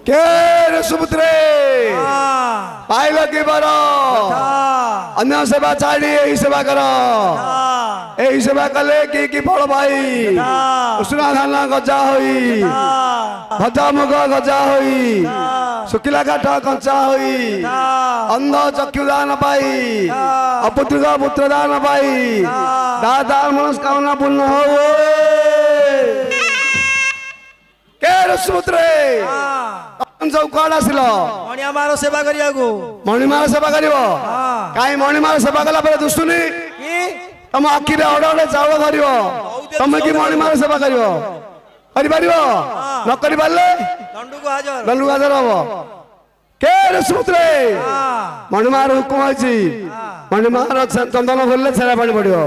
के सुपुत्रे पाइल कि बर अन्य सेवा छाड़ी यही सेवा कर यही सेवा कले कि फल पाई उषुना धान गजा होई भजा मुग गजा होई शुखिला काठ कंचा होई अंध चक्षु दान पाई अपुत्रिक पुत्र दान पाई दादा मनस्कामना पूर्ण हो के सुपुत्रे सब कौन आसिल मणिमार सेवा करियागु मणिमार सेवा करिवो काई मणिमार सेवा कला पर दुसुनी तुम आखि रे अड़ अड़ चाउल धरिवो तुम कि मणिमार सेवा करिवो करि परिवो न करि पाले दंडुक हाजर हबो के रे सुपुत्रे मणिमार हुकुम अछि मणिमार चंदन भरले छेरा पानी पड़िवो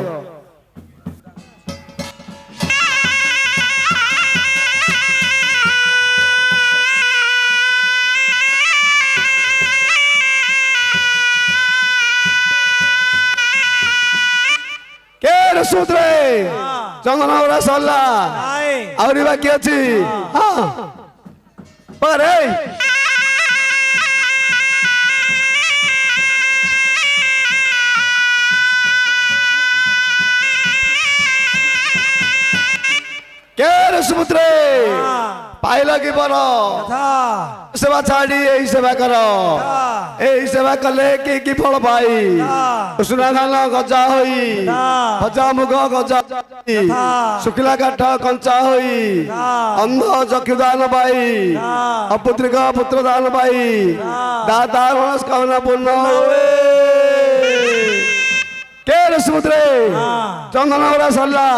सूत्रे चंदन बड़ा सरला आहरी बाकी अच्छी हाँ पर के सुपुत्रे पाइल कि बर सेवा छाड़ी यही सेवा कर यही सेवा कले कि फल पाई उषुना धान गजा होई भजा मुग गजा शुखिला काठ कंचा होई अंध चक्षु दान पाई अपुत्रिक पुत्र दान पाई दाता मनस्कामना पूर्ण होए के सुपुत्रे चंदन बड़ा सरला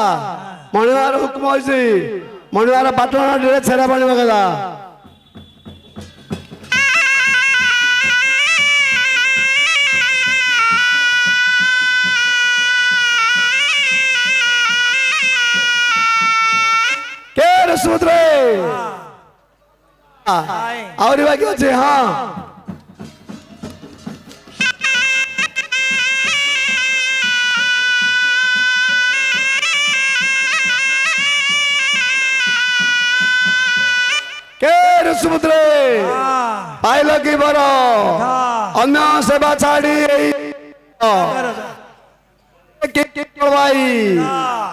मणिमार हुकुम होइछि मणिमार पाटण रे छेरा पानी बगला के सुपुत्रे और बाकी अच्छे हाँ सुपुत्रे पाइल कि बर अन्य सेवा छाड़ी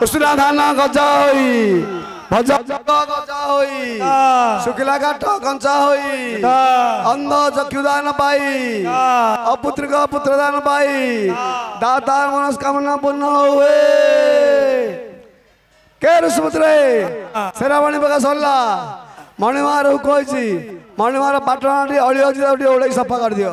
उषुना धान गजा होई भजा गजा होई शुखिला काठ कंचा होई अंध चक्षु दान पाई अपुत्रिक पुत्र दान पाई दाता मनस्कामना पूर्ण हुए के सुपुत्रे शेरावाणी बगा सरला मणिमार हुकुम मणिमार पाटण अड़ी अच्छी ओढ़ सफा कर दियो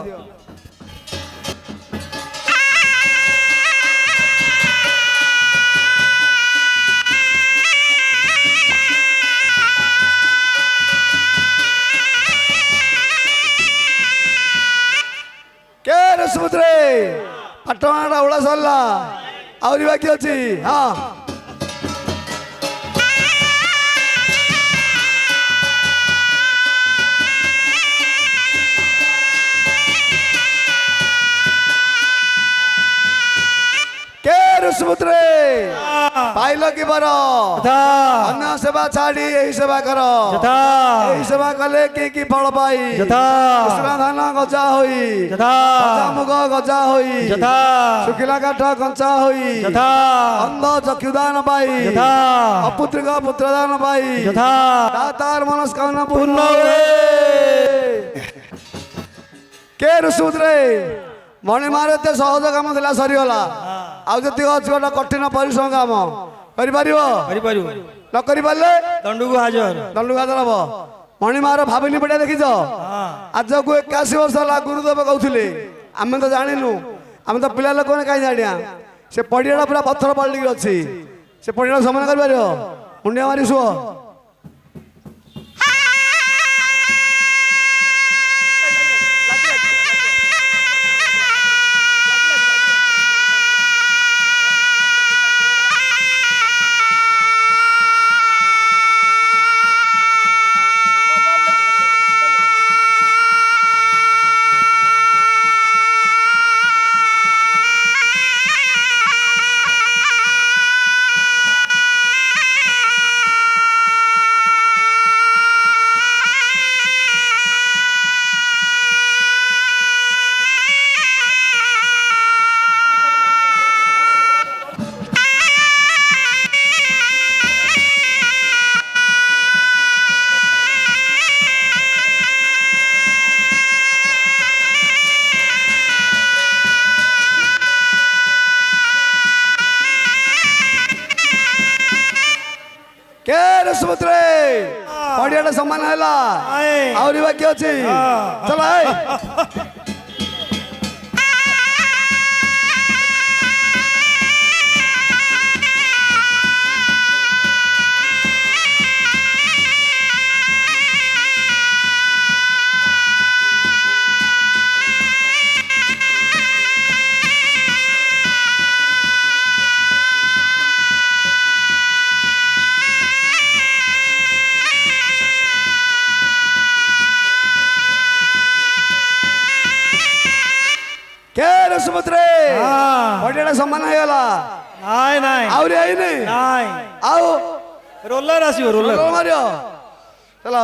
के सुपुत्रे पाटण ओढ़ा सरला आहरी बाकी अच्छी हाँ सुपुत्रे पाइल कि बर अन्य सेवा छाड़ी यही सेवा कर यही सेवा कले कि फल पाई उषुना धान गजा होई भजा मुग गजा होई शुखिला काठ कंचा होई अंध चक्षु दान पाई अपुत्रिक पुत्र दान पाई दातार मनस्कामना पूर्ण के सुपुत्रे मणिमार एते सहज काम दिला सरीगला आज जी गोटे कठिन परिश्रम काम न कर दंडुक हाजर हम मणिमार भाविनी पड़ा देखीच आज को 81 वर्ष है गुरुदेव कहते आम तो जानू आम तो पिला लोक कहीं जाना से पड़िया पूरा पत्थर पलटिक अच्छी से पड़िया समान कर मुंडिया मारी शुभ ସୁଭଦ୍ରେ ପଡ଼ିଆଟା ସମାନ ହେଲା ଆହୁରି ବାକି ଅଛି ଚଲ কে ସୁଭଦ୍ରେ ପଡ଼ିଆଟା ସମାନ ହେଇଗଲା ନାଇଁ ନାଇଁ ଆହୁରି ହେଇନି ନାଇଁ ଆଉ ରୋଲର ଆସିବ ରୋଲର ମାରିବ ଚଲ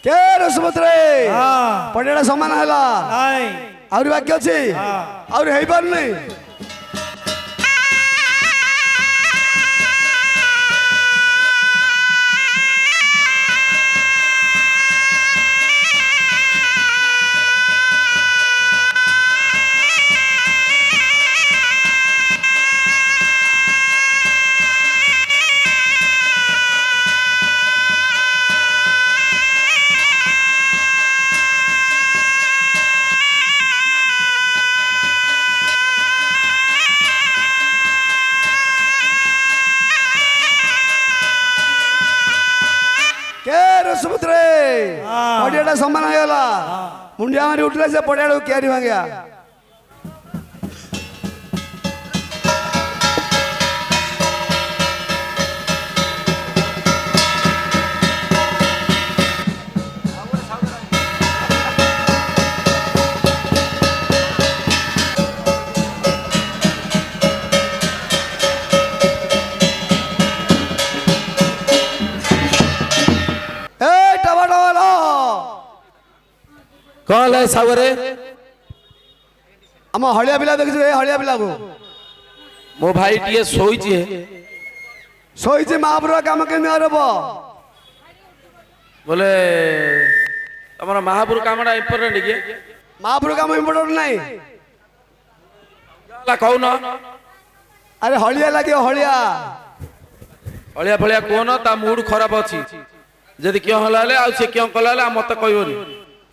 কে ସୁଭଦ୍ରେ ପଡ଼ିଆଟା ସମାନ ହେଲା ନାଇଁ ଆହୁରି ବାକି ଅଛି ଆହୁରି ହେଇପାରୁନି ସୁଭଦ୍ରେ ପଡ଼ିଆଟା ସମାନ ହେଇଗଲା ମୁଣ୍ଡିଆ ମାରି ଉଠିଲେ ସେ ପଡ଼ିଆଟାକୁ କିଆରି ଭାଙ୍ଗିଆ कौन है सावरे ଆମ ହଳିଆ ପିଲା ଦେଖିଛୁ ଏ ହଳିଆ ପିଲାକୁ मो भाई टीए शोइची है ଶୋଇଛି ମହାପ୍ରଭୁ କାମ କେମିତି ହବ बोले तमरा महापुर कामडा इंपोर्टेंट के ମହାପ୍ରଭୁ କାମ ଇମ୍ପୋର୍ଟାଣ୍ଟ ନାହିଁ ला कहू न ଆରେ ହଳିଆ ଲାଗିବ ହଳିଆ अलिया फलिया कोन ता मूड खराब अछि जदि क्यों हलाले आ से क्यों कलाले आ मत कहबोनी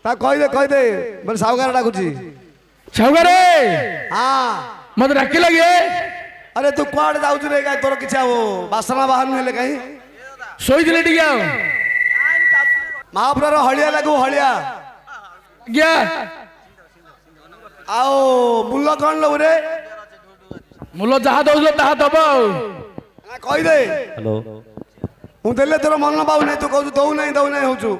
ତା କହିଦେ ବୋଲେ ସାହୁକାର ଡାକୁଛି ସାହୁକାରେ ହଁ ମତେ ଡାକି ଲାଗେ ଆରେ ତୁ କୁଆଡେ ଯାଉଛୁ ରେ କାଇଁ ତୋର କିଛି ଆଉ ବାସନା ବାହାରୁନି ହେଲେ କାଇଁ ଶୋଇଥିଲେ ଟିକେ ଆଉ ମହାପ୍ରଭୁର ହଳିଆ ଲାଗୁ ହଳିଆ ଆଜ୍ଞା ଆଉ ମୂଲ କଣ ଲବୁ ରେ ମୂଲ ଯାହା ଦଉଛ ତାହା ଦବ ଆଉ କହିଦେ ମୁଁ ଦେଲେ ତୋର ମନ ପାଉନାହିଁ ତୁ କହୁଛୁ ଦଉନାହିଁ ହଉଛୁ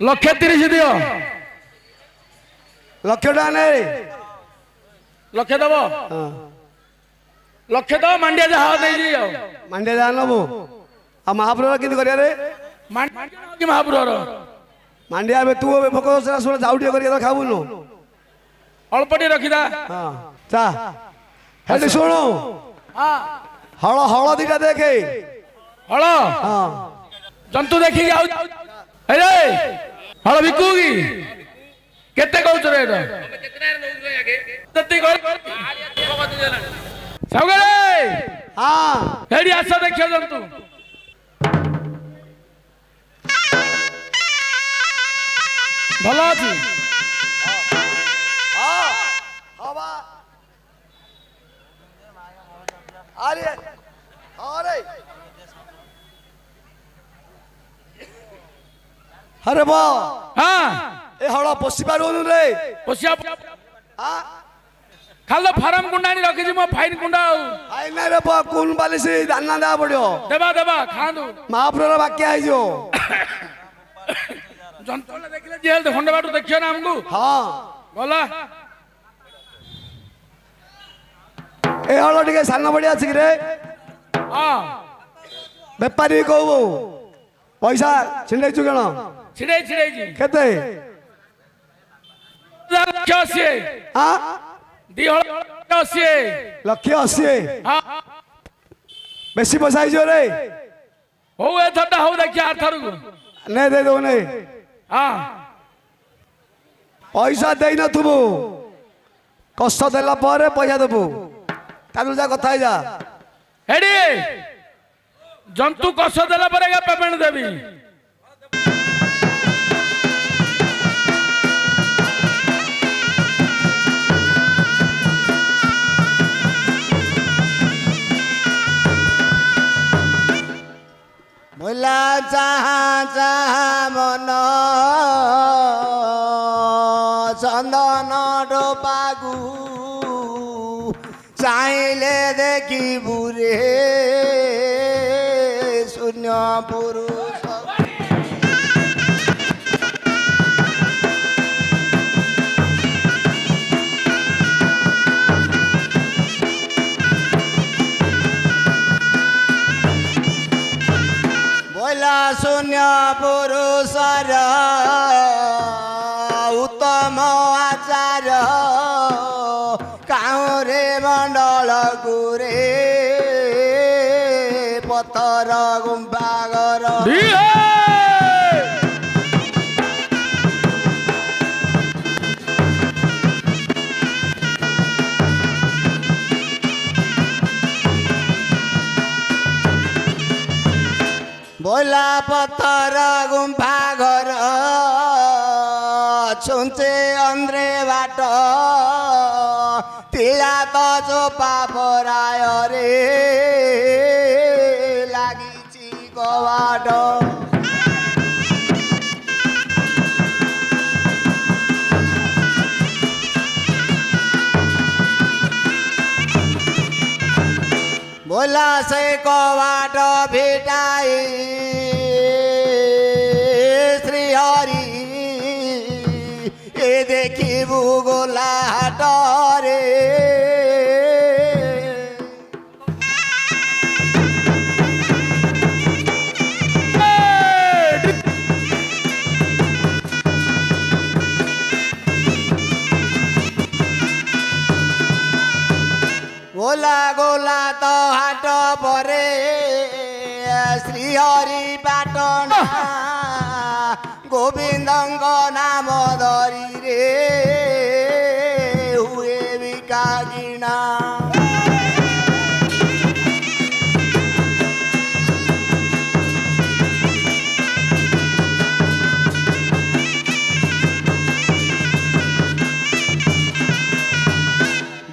130 ଦିଅ ଲକ୍ଷ ଟଙ୍କା ନେ ଲକ୍ଷେ ଦବ ଲକ୍ଷେ ଦବ ମାଣ୍ଡିଆ ଯାହା ଦେଇଛି ଆଉ ମାଣ୍ଡିଆ ଯାହା ନବୁ ଆଉ ମହାପ୍ରଭୁର କେମିତି କରିବା ରେ ମାଣ୍ଡିଆ ମହାପୁରର ମାଣ୍ଡିଆ ଏବେ ତୁ ଏବେ ଭୋକ ଶୁଣ ଯାଉ ଟିକେ କରିକି ଖାବୁନୁ ଅଳ୍ପ ଟିକେ ରଖିଦା ହଁ ଚା ହେଠି ଶୁଣୁ ହଳ ଦିଟା ଦେଖେ ହଳ ହଁ ଜନ୍ତୁ ଦେଖିକି ଆଉ ରେ ହଳ ବିକୁ କି କେତେ କହୁଛ ରେଟ ସାହୁକାରେ ହଁ ଏଠି ଆସ ଦେଖିବ ଜନ୍ତୁ ଭଲ ଅଛି अरे बा हाँ ए हड़ा पोषि पारुनु रे पोषिया हां खालो फार्म कुंडा आनी रखिछि मो फाइन कुंडा आउ आई नै रे बा कोन बालिसी दाना दा पड़ियो देबा खांदु महाप्रभु बाकी आइ जो जंतुला देखले जेल खंडे बाटू देखियो ना हमकु हां बोला ए हड़ा टिके सान बड़िया अछि रे हां व्यापारी कहबो पैसा छिंडै छु केन छिड़े छिड़े जी केते 80 हाँ दिहळ 80 180 हाँ बेसी पैसा आइजो रे हो एथरटा हो देखिए आथर को नहीं दे दो नहीं हाँ पैसा दे न थुबु कष्ट देला पर पैसा देबु तालु जा कथा जा हेडी जंतु कष देला पर पेमेंट देबी मोला चाहा चाहा मन चंदन डोपागु चाहिले देखी बुरे शून्य पुरुष बोला शून्य पुरुषर उत्तम आचार काउरे मण्डल गुरे पत्थर गुम्बागर बोला पत्थर गुम्फा घर छुन्छे अन्ध्रे बाट तिला त चोपा पराय रे लागि चिको बाट बोला से बाट भेटाई श्री हरि ए देखी भूगोला डरे गोला गोला तो हाट परे श्री हरि पाटना गोविंदଙ୍କ नाम धरी रे हुए विकागिना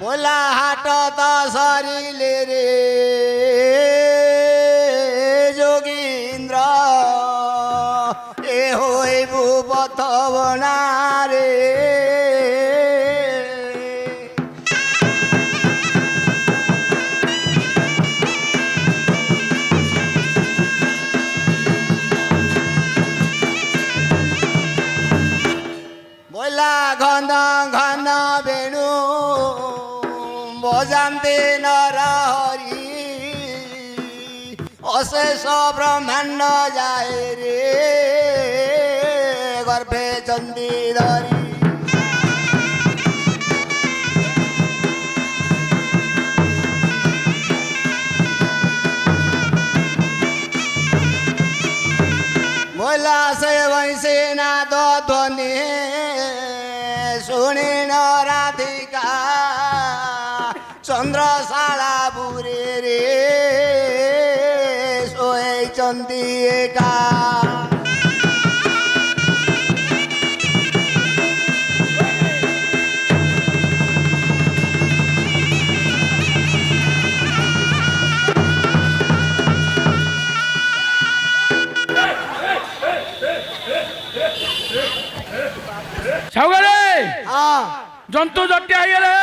बोला हाट त सरिले रे जोगीन्द्र ए होइ भूपथ बना रे बोला घन घन बेणु बजान्ते नरहरि अशेष ब्रह्माण्ड जाए रे गर्भे चन्दी धरी बोला से वैसे नाद ध्वनि सुनिन राधिका चन्द्रशाला बुरे रे सोए चन्दी एका সাউগারে हाँ জন্তু জটি আইগলে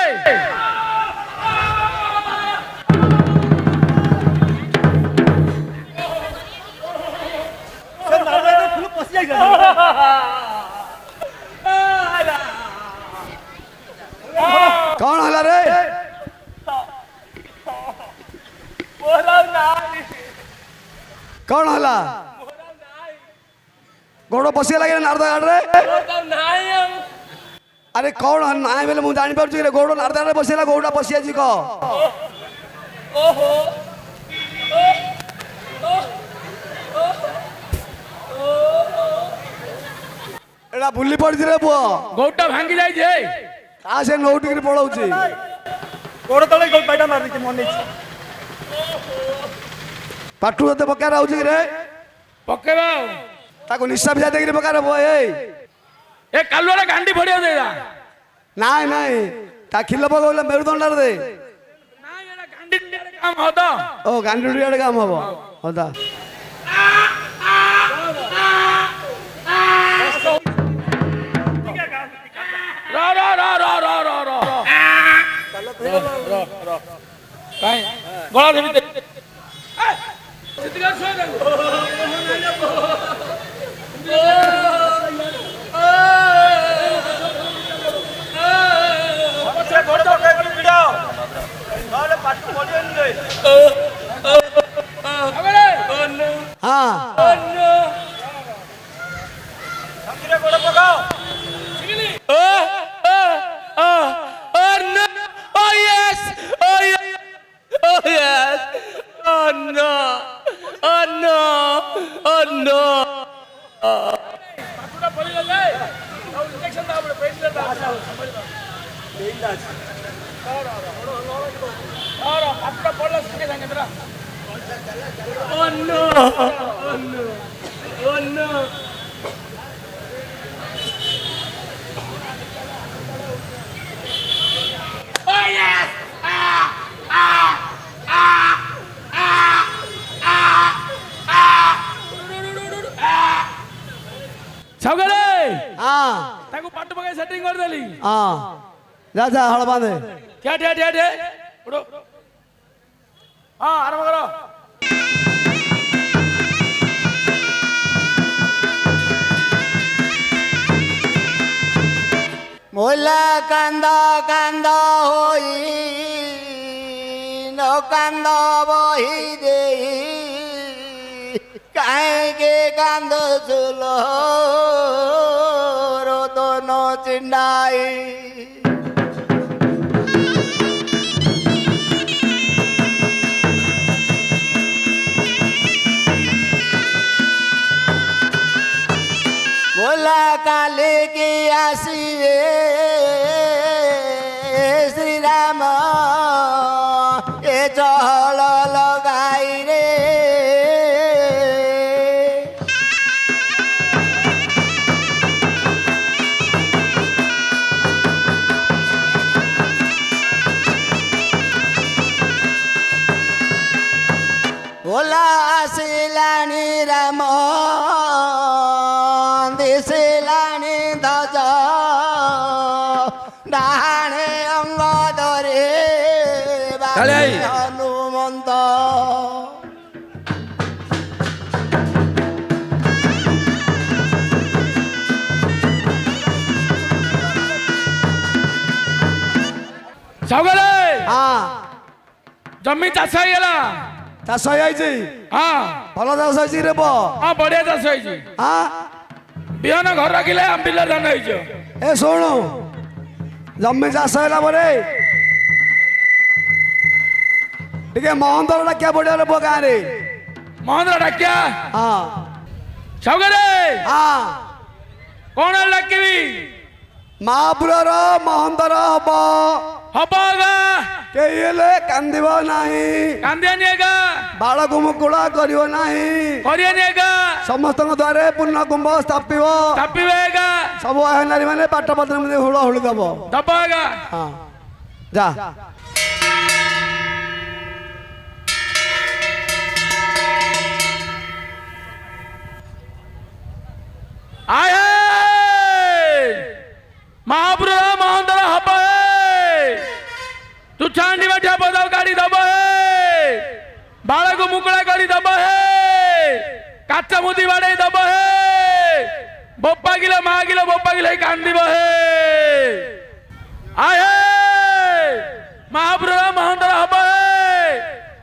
ସେ ନାଳରେ ଫୁଲ ପଶି ଯାଇଥିଲା कौन हला रे कौन हला ଗୋଡ଼ ପଶିଗଲା କି ନାରଦ ଗାଡରେ ଆରେ କଣ ନାଇଁ ବେଲେ ମୁଁ ଜାଣିପାରୁଛି କି ଗୋଡ଼ ନାରଦ ଗାଡରେ ପଶିଗଲା ଗୋଡ଼ଟା ପଶିଯାଇଛି କହ ଏଟା ବୁଲି ପଡିଛି ରେ ପୁଅ ଗୋଟା ଭାଙ୍ଗି ଯାଇଛି କା ସେ ନଉଟିକିରି ପଳଉଛି ଗୋଡ ତଳେ ବାଇଟା ମାରି ଦେଇଛି ମନେ ନେଇଛି ପାଠୁ ଏତେ ପକାର ହଉଛି କି ରେ ପକେଇବା ଆଉ ତାକୁ ନିଶା ଫିସା ଦେଇକିରି ପକାର ପୁଅ ଏଇ ଏ କାଲୁଆରେ ଗାଣ୍ଡି ଫଡ଼ିଆ ଦେଇଦା ନାଇଁ ନାଇଁ ତା ଖିଲ ପକେଇଲେ ମେରୁଦଣ୍ଡାରେ ଦେ ନାଇଁ ଏଟା ଗାଣ୍ଡି କାମ ହଦ ଓ ଗାଣ୍ଡୁଡ଼ି ଆଡେ କାମ ହବ ହଦା ର ର ର ର ର ର ର କାଇଁ ଗଳା ଦେବି ଗୋଡ ପକେଇ ଭିଡ ନହେଲେ ପାଠ ପଡିବନି ରେ ହଁ ଛାତିରେ ଗୋଡ ପକାଅ ଛଗଲେ ହଁ ତାକୁ ପାଟ ପକାଇ ସେଟିଂ କରିଦେଲି ହଁ ଯା ଯା ହଳ ବାঁধେ ଠିଆ ଠିଆ ଠିଆ ଠିଆ ଉଠୁ ହଁ ଆରମ୍ଭ କର মোলা কান্দ কান্দ হই ন কান্দ বহি দেই কাইকে কান্দ চুল রতন চিন্ডাই মোলা কালে কে আসিবে শ্রীরাম এ চহল লগাই রে ওলা আসিলানি রাম দিশিলানি ধ্বজ ডাহাণে অঙ্গ ধরে কালিয়াই। হনুমন্ত ଛଗଲେ ହଁ ଜମି ଚାଷ ହେଇଗଲା ଚାଷ ହେଇଯାଇଛି ହଁ ଭଲ ଚାଷ ହେଇଛି ରେ ପୁଅ ହଁ ବଢିଆ ଚାଷ ହେଇଛି ହଁ ବିହନ ଘର ରଖିଲେ ଆମ୍ବିଲ ଧାନ ହେଇଛ ଏ ଶୁଣୁ ଜମି ଚାଷ ହେଲା ପରେ ଟିକେ ମହନ୍ତର ଡାକିଆ ପଡିବ ରେ ପୁଅ ଗାଁରେ ମହେନ୍ଦ୍ର ଡାକିଆ ହଁ ଛଗଲେ ହଁ କଣ ଡାକିବି ମହାପୁରର ମହନ୍ତର ହବ ହବ ଗା କେହି ହେଲେ କାନ୍ଦିବ ନାହିଁ କାନ୍ଦିଆନି ଏକା ବାଳକୁ ମୁକୁଳ କରିବ ନାହିଁ କରିଆନି ଏକା ସମସ୍ତଙ୍କ ଦ୍ୱାରେ ପୂର୍ଣ୍ଣ କୁମ୍ଭ ସ୍ଥାପିବ ଚାପିବେ ଏକା ସବୁ ଆହ୍ୱାନୀ ମାନେ ପାଠ ପତ୍ର ମଧ୍ୟ ହୁଳ ହୁଳି ଦବ ଦବ ଏକା ହଁ ଯା ଆଏ ମହାପୁର ମହନ୍ତର ହବ ତୁ ଛାଣ୍ଡି ବାଠିଆ ପଦାକୁ କାଢି ଦବ ବାଳକୁ ମୁକୁଳା କରି ଦବ କାଚ ମୁଦି ବାଡେଇ ଦବ ବୋପା କିଲୋ ମା କିଲୋ ବୋପା କିଲୋ କାନ୍ଦିବ ଆଏ ମହାପୁର ମହନ୍ତର ହବ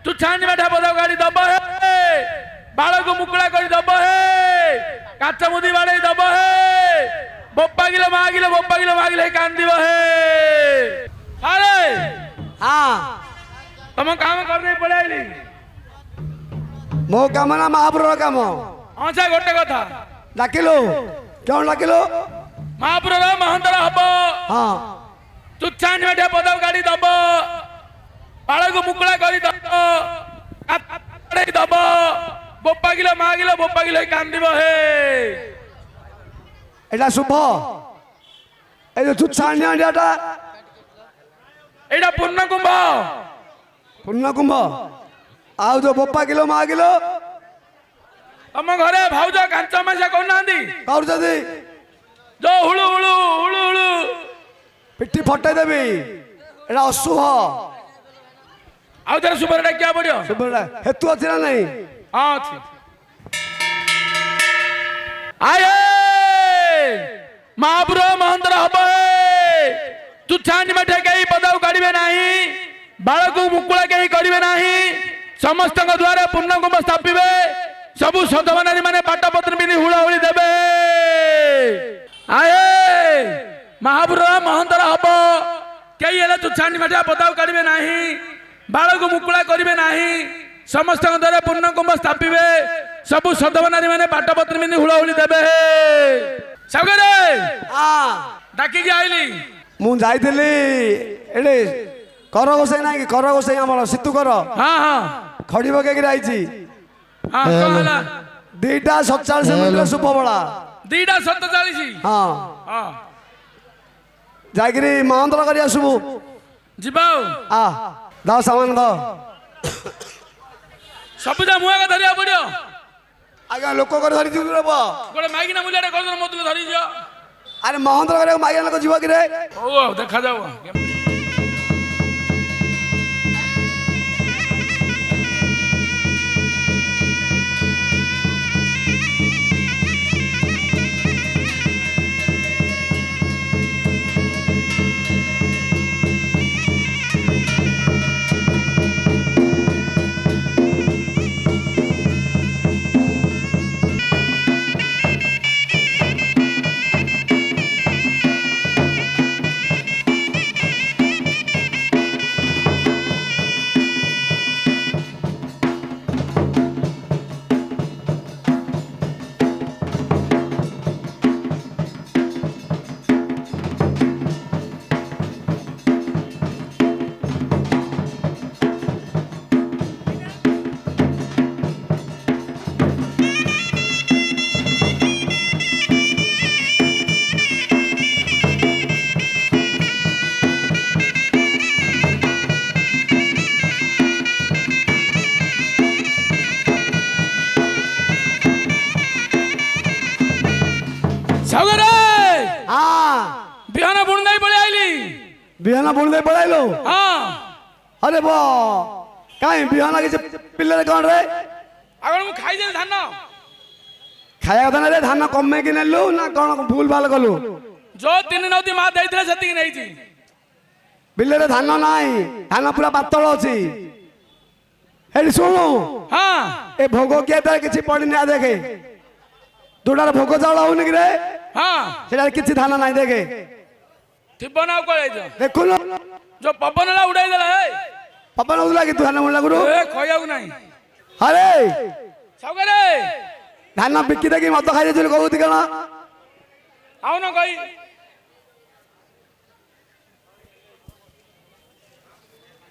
ତୁ ଛାଣ୍ଡି ବାଠିଆ ପଦାକୁ କାଢି ଦବ ବାଳକୁ ମୁକୁଳା କରି ଦବ କାଚ ମୁଦି ବାଡେଇ ଦବ ହେ ବୋପାଗିଲେ ମାଗିଲେ କାନ୍ଦିବ ହେ ଆରେ ହଁ ତମ କାମ କରିଦେଇ ପଳେଇଲି ମୋ କାମ ନା ମହାପ୍ରଭୁର କାମ। ହଁ ସେ ଗୋଟେ କଥା ଡାକିଲୁ କେଉଁ ଡାକିଲୁ? ମହାପ୍ରଭୁର ମହନ୍ତର ହବ ହଁ ତୁଚ୍ଛାଣି ବାଟିଆ ପଦାକୁ କାଢି ଦବ ପାଳକୁ ମୁକୁଳା କରି ଦବ ଦବ ବୋପାଗିଲେ ମାଗିଲେ କାନ୍ଦିବ ହେ ଏଇଟା ଶୁଭ। ଏଇ ଯୋଉ ତୁଚ୍ଛାଣିଆଟା ଏଇଟା ପୂର୍ଣ୍ଣ କୁମ୍ଭ ପୂର୍ଣ୍ଣ କୁମ୍ଭ। ଆଉ ଯୋଉ ବୋପା କିଲୋ ମା କିଲୋ ତମ ଘରେ ଭାଉଜ କାଞ୍ଚ ମାସା କରୁନାହାନ୍ତି କରୁଛନ୍ତି? ଯୋଉ ହୁଳୁ ହୁଳୁ ହୁଳୁ ହୁଳୁ ପିଠି ଫଟେଇ ଦେବି। ଏଇଟା ଅଶୁଭ। ଆଉ ଥରେ ସୁବର ଡାକିବାକୁ ପଡିବ। ଶୁଭଟା ହେତୁ ଅଛି ନା ନାହିଁ? ହଁ ଅଛି। ଆଏ ମହାପୁର ମହନ୍ତର ହବ ତୁଚ୍ଛାଣି ମାଠେ କେହି ପଦାକୁ କାଢିବେ ନାହିଁ ବାଳକୁ ମୁକୁଳା କେହି କରିବେ ନାହିଁ ସମସ୍ତଙ୍କ ଦ୍ୱାରା ପୂର୍ଣ୍ଣ କୁମ୍ଭ ସ୍ଥାପିବେ ସବୁ ସଧବନାରୀ ମାନେ ପାଟପତ୍ର ପିନ୍ଧି ହୁଳହୁଳି ଦେବେ। ଆଏ ମହାପୁର ମହନ୍ତର ହବ କେହି ହେଲେ ତୁଚ୍ଛାଣି ମାଠା ପଦାକୁ କାଢିବେ ନାହିଁ ବାଳକୁ ମୁକୁଳା କରିବେ ନାହିଁ ସମସ୍ତଙ୍କ ଦ୍ୱାରା ପୂର୍ଣ୍ଣ କୁମ୍ଭ ସ୍ଥାପିବେ ସବୁ ସଧବନାରୀ ମାନେ ପାଟପତ୍ର ପିନ୍ଧି ହୁଳହୁଳି ଦେବେ। ସାଗରେ ଡାକିକି ଆଇଲି ମୁଁ ଯାଇଥିଲି ଏଠି କର ଗୋସାଇ ନାହିଁ କି କର ଗୋସାଇ ଆମର ସିତୁ କର ହଁ ହଁ ଖଡି ପକେଇକି ଆଇଛି। ହଁ କଣ ହେଲା? 2:47 ମିନିଟ୍ ଶୁଭ ବେଳା 2:47 ହଁ ହଁ ଯାଇକିରି ମହନ୍ତର କରି ଆସିବୁ। ଯିବା ଆଉ ଦାও ସାମାନ ଦାও। ସବୁଜା ମୁହାଁ ଧରିବାକୁ ପଡିବ। ଆଜ୍ଞା ଲୋକ କରି ଧରି ଯିବୁ ରେ ପୁଅ। ଗୋଟେ ମାଇକିନା ମୁଲିଆଟେ କରିଦେଲ ମୋ ତୁଲେ ଧରି ଯିବ। ଆରେ ମହନ୍ତର କରିବାକୁ ମାଗିଆ ଲୋକ ଯିବ କିରେ? ହଉ ଆଉ ଦେଖାଯାଉ। ସାଗରେ ବିହନ ବୁଣି ଦେଇ ପଳେଇ ଆଇଲି। ବିହନ ବୁଣି ଦେଇ ପଳାଇଲୁ? ହଁ ଆରେ ବ କାଇଁ ବିହନ କିଛି ପିల్లରେ କଣ ରେ? ଆଗ ମୁଁ ଖାଇଦେଲି ଧାନ। ଖାଇବା କଥା ନେଲେ ଧାନ କମେଇକି ନେଲୁ ନା କଣ ଭୁଲ ଭାଲ କଲୁ? ଯୋଉ 3 ନଉତି ମା ଦେଇଥିଲେ ସେତିକି ନେଇଛି। ବିଲରେ ଧାନ ନାହିଁ ଧାନ ପୁରା ପାତଳ ଅଛି। ଏଠି ଶୁଣୁ ହଁ ଏ ଭୋଗ କିଏ ତାର କିଛି ପଡିନି। ଆ ଦେଖେ ଯୋଉଟାରେ ଭୋଗ ଚାଉଳ ହଉନି କି ରେ ହଁ ସେଟାରେ କିଛି ଧାନ ନାହିଁ। ଦେଖେ ଥିବ ନା ଆଉ କୁଆଡେ ଯାଇଛ? ଦେଖୁନୁ ଯୋଉ ପବନଟା ଉଡେଇ ଦେଲା ପବନ ହଉଥିଲା କି ତୁ ଧାନ ମୁଣ୍ଡା ଗୁରୁ? କହିବାକୁ ନାହିଁ। ଆରେ ସାଗରେ ଧାନ ବିକି ଦେଇକି ମଦ ଖାଇ ଦେଇଥିଲୁ କହୁଛି କଣ? ଆଉନ କହି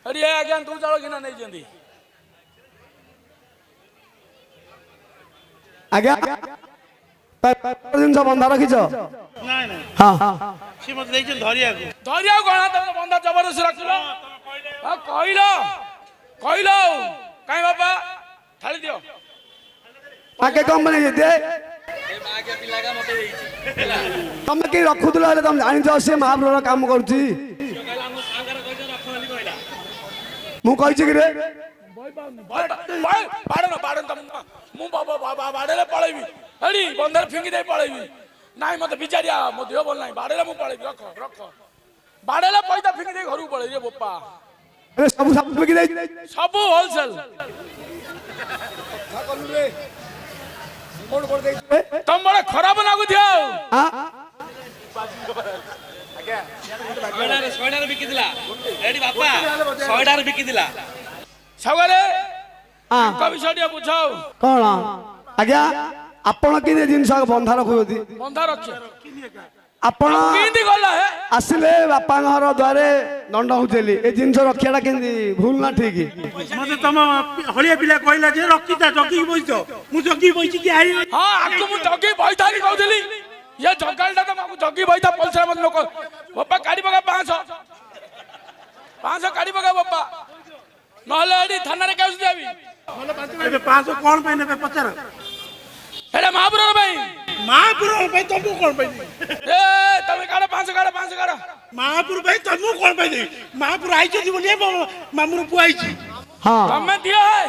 ଆରେ ଆଜ୍ଞା ତୁ ଚାଉଳ କିନା ନେଇଛନ୍ତି। ଆଜ୍ଞା ଜିନିଷ ବନ୍ଧା ରଖିଛ? ନାଇଁ ନାଇଁ ହଁ ସିଏ ମତେ ଦେଇଛନ୍ତି ଧରିବାକୁ। ଧରିବାକୁ କଣ ତମେ ବନ୍ଧା ଜବରଦସ୍ତି ରଖିଲ? କହିଲ କହିଲ ଆଉ କାଇଁ ବାପା ଥାଳି ଦିଅ। ତାକେ କମ୍ପାନୀ ଦେ ତମେ କି ରଖୁଥିଲ ହେଲେ ତମେ ଜାଣିଛ ସେ ମହାପ୍ରଭୁର କାମ କରୁଛି। ମୁଁ କହିଛି କି ରେ ମୁଁ ବାଡେଇଲେ ପଳେଇବି ଏଠି ବନ୍ଧରେ ଫିଙ୍ଗି ଦେଇ ପଳେଇବି। ନାଇଁ ମତେ ବିଚାରିଆ ମୋ ଦେହ ଭଲ ନାହିଁ ବାଡେଇଲେ ମୁଁ ପଳେଇବି। ରଖ ରଖ ବାଡେଇଲେ ପଇସା ଫିଙ୍ଗି ଦେଇ ଘରକୁ ପଳେଇବି ବୋପା। ସବୁ ବିକି ଦେଇଛି ସବୁ ହୋଲସେଲ। ତମ ବଡ ଖରାପ ଲାଗୁଥିବ ଆଉ ଆଁ? ସଗରେ ଆଁ? ତାଙ୍କ ବିଷୟ ଟିକେ ବୁଝ ଆଉ କଣ ଆଜ୍ଞା ଆପଣ କେମିତି ଜିନିଷ ବନ୍ଧା ରଖୁଛନ୍ତି ବନ୍ଧା ରଖ ଆପଣ କେମିତି ଗଲ ହେ ଆସିଲେ ବାପାଙ୍କ ଘର ଦ୍ୱାରେ ଦଣ୍ଡ ହଉଥିଲି ଏ ଜିନିଷ ରଖିବାଟା କେମିତି ଭୁଲ ନା ଠିକ ମତେ ତମ ହଳିଆ ପିଲା କହିଲା ଯେ ରଖିଥା ଜଗିକି ବଇଛ ମୁଁ ଜଗିକି ବଇଛି କି ଆଇ ହଁ ଆକୁ ମୁଁ ଜଗି ବଇଥାନି କହୁଥିଲି ଇଏ ଜଗାଳିଟା ତ ମୁଁ ଜଗି ବଇଥା ପଇସା ମତେ ଲୋକ ବାପା କାଢି ପକା 500 କାଢି ପକା ବାପା ନହେଲେ ଏଠି ଥାନାରେ କେଉଁ ଯାବି ଏବେ 500 କଣ ପାଇଁ ନେବେ ପଚାର ଏଟା ମହାପୁର ପାଇଁ ମହାପୁର ପାଇଁ ତମକୁ କଣ ପାଇଁ ଏ ତମେ କାଢ 500 କାଢ ମହାପୁର ପାଇଁ ତମକୁ କଣ ପାଇଁ ଦେବି ମହାପୁର ଆଇଛନ୍ତି ବୋଲି ମାମୁର ପୁଅ ଆଇଛି ହଁ ତମେ ଦିଅ ହେ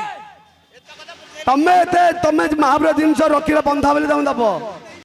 ତମେ ମହାପ୍ରଭୁ ଜିନିଷ ରଖିଲେ ବନ୍ଧା ବୋଲି ତମେ ଦବ